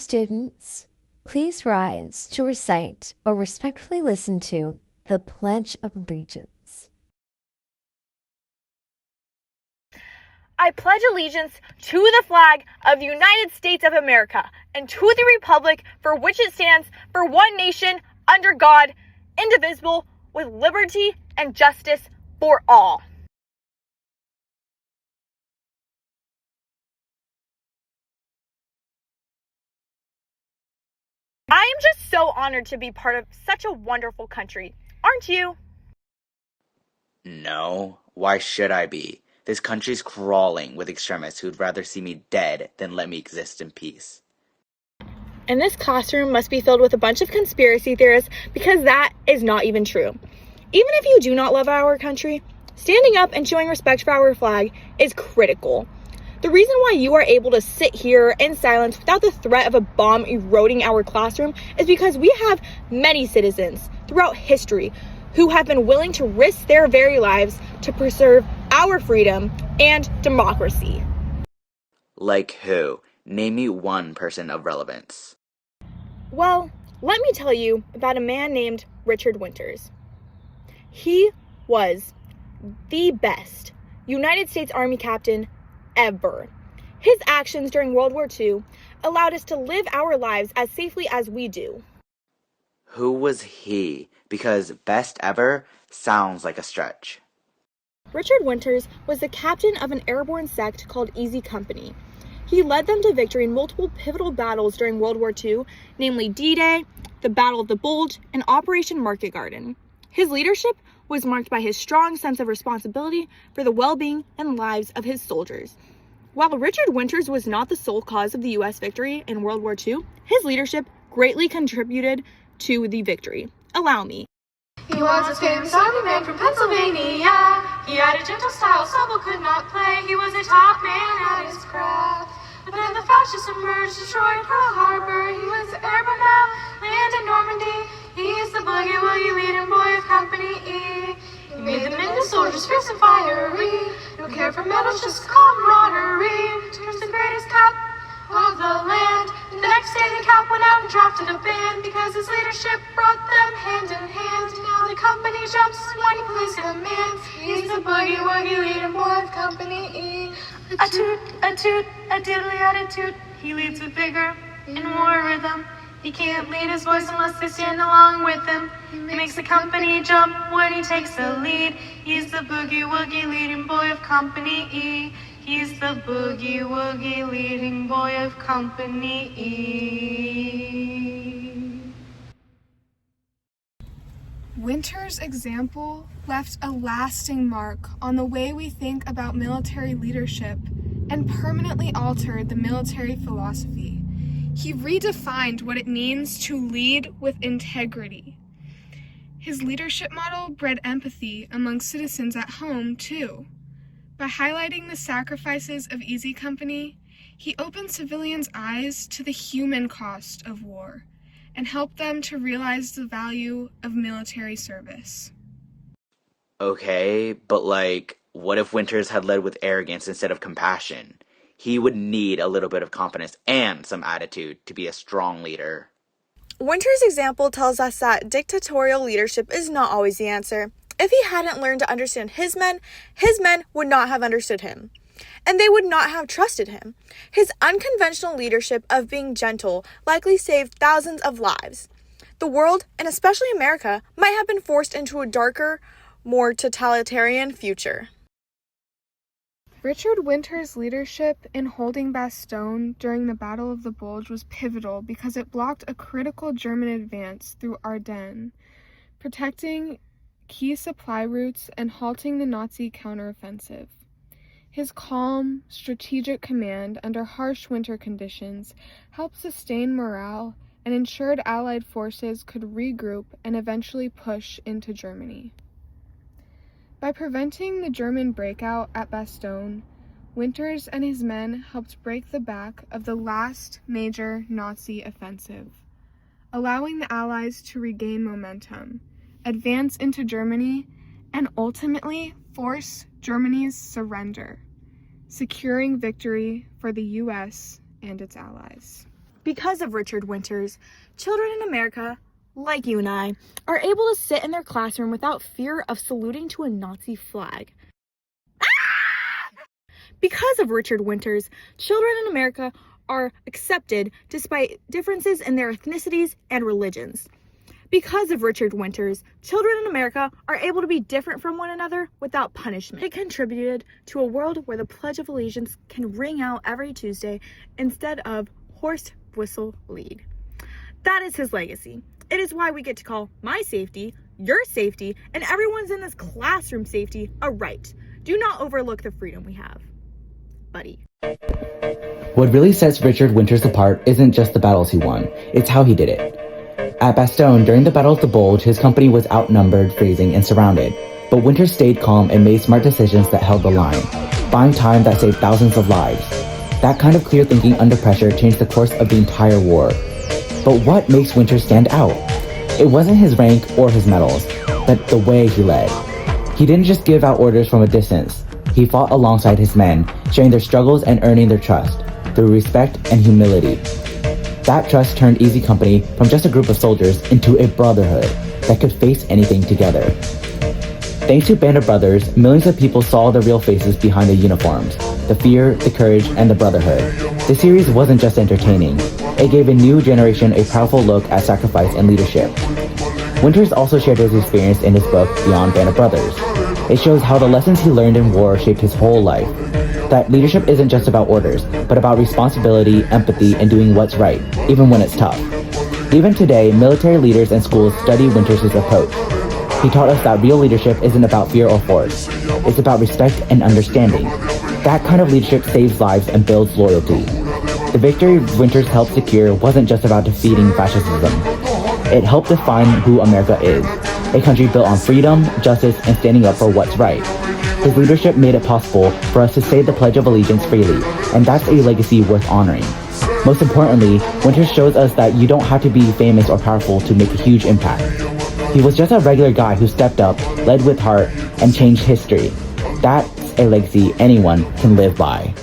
students, please rise to recite or respectfully listen to the Pledge of Allegiance. I pledge allegiance to the flag of the United States of America and to the republic for which it stands, for one nation, under God, indivisible, with liberty and justice for all. I am just so honored to be part of such a wonderful country, aren't you? No, why should I be? This country's crawling with extremists who'd rather see me dead than let me exist in peace. And this classroom must be filled with a bunch of conspiracy theorists because that is not even true. Even if you do not love our country, standing up and showing respect for our flag is critical. The reason why you are able to sit here in silence without the threat of a bomb eroding our classroom is because we have many citizens throughout history who have been willing to risk their very lives to preserve our freedom and democracy. Like who? Name me one person of relevance. Well, let me tell you about a man named Richard Winters. He was the best United States Army captain ever. His actions during World War II allowed us to live our lives as safely as we do. Who was he? Because best ever sounds like a stretch. Richard Winters was the captain of an airborne sect called Easy Company. He led them to victory in multiple pivotal battles during World War II, namely D-Day, the Battle of the Bulge, and Operation Market Garden. His leadership was marked by his strong sense of responsibility for the well-being and lives of his soldiers. While Richard Winters was not the sole cause of the U.S. victory in World War II, his leadership greatly contributed to the victory. Allow me. He was a famous army man from Pennsylvania. He had a gentle style, Sobel could not play. He was a top man at his craft. But then the fascists emerged, destroyed Pearl Harbor. He was airborne now, landed Normandy. He's the boogie-woogie leading boy of Company E. He made them into soldiers, fierce and fiery. No care for medals, just camaraderie. Turns the greatest cap of the land. The next day the cap went out and drafted a band because his leadership brought them hand in hand. Now the company jumps when he plays command. He's the boogie-woogie leading boy of Company E. A toot, a diddly toot. He leads with vigor and war rhythm. He can't lead his boys unless they stand along with him. He makes the company jump when he takes the lead. He's the boogie-woogie leading boy of Company E. He's the boogie-woogie leading boy of Company E. Winters' example left a lasting mark on the way we think about military leadership and permanently altered the military philosophy. He redefined what it means to lead with integrity. His leadership model bred empathy among citizens at home, too. By highlighting the sacrifices of Easy Company, he opened civilians' eyes to the human cost of war and helped them to realize the value of military service. Okay, but what if Winters had led with arrogance instead of compassion? He would need a little bit of confidence and some attitude to be a strong leader. Winters' example tells us that dictatorial leadership is not always the answer. If he hadn't learned to understand his men would not have understood him, and they would not have trusted him. His unconventional leadership of being gentle likely saved thousands of lives. The world, and especially America, might have been forced into a darker, more totalitarian future. Richard Winters' leadership in holding Bastogne during the Battle of the Bulge was pivotal because it blocked a critical German advance through Ardennes, protecting key supply routes and halting the Nazi counteroffensive. His calm, strategic command under harsh winter conditions helped sustain morale and ensured Allied forces could regroup and eventually push into Germany. By preventing the German breakout at Bastogne, Winters and his men helped break the back of the last major Nazi offensive, allowing the Allies to regain momentum, advance into Germany, and ultimately force Germany's surrender, securing victory for the U.S. and its allies. Because of Richard Winters, children in America, like you and I, are able to sit in their classroom without fear of saluting to a Nazi flag. Because of Richard Winters, children in America are accepted despite differences in their ethnicities and religions. Because of Richard Winters, children in America are able to be different from one another without punishment. It contributed to a world where the Pledge of Allegiance can ring out every Tuesday instead of horse whistle lead. That is his legacy. It is why we get to call my safety, your safety, and everyone's in this classroom safety a right. Do not overlook the freedom we have, buddy. What really sets Richard Winters apart isn't just the battles he won, it's how he did it. At Bastogne, during the Battle of the Bulge, his company was outnumbered, freezing, and surrounded. But Winters stayed calm and made smart decisions that held the line, buying time that saved thousands of lives. That kind of clear thinking under pressure changed the course of the entire war. But what makes Winters stand out? It wasn't his rank or his medals, but the way he led. He didn't just give out orders from a distance. He fought alongside his men, sharing their struggles and earning their trust, through respect and humility. That trust turned Easy Company from just a group of soldiers into a brotherhood that could face anything together. Thanks to Band of Brothers, millions of people saw the real faces behind the uniforms, the fear, the courage, and the brotherhood. The series wasn't just entertaining. It gave a new generation a powerful look at sacrifice and leadership. Winters also shared his experience in his book, Beyond Band of Brothers. It shows how the lessons he learned in war shaped his whole life. That leadership isn't just about orders, but about responsibility, empathy, and doing what's right, even when it's tough. Even today, military leaders and schools study Winters' approach. He taught us that real leadership isn't about fear or force. It's about respect and understanding. That kind of leadership saves lives and builds loyalty. The victory Winters helped secure wasn't just about defeating fascism. It helped define who America is, a country built on freedom, justice, and standing up for what's right. His leadership made it possible for us to say the Pledge of Allegiance freely, and that's a legacy worth honoring. Most importantly, Winters shows us that you don't have to be famous or powerful to make a huge impact. He was just a regular guy who stepped up, led with heart, and changed history. That's a legacy anyone can live by.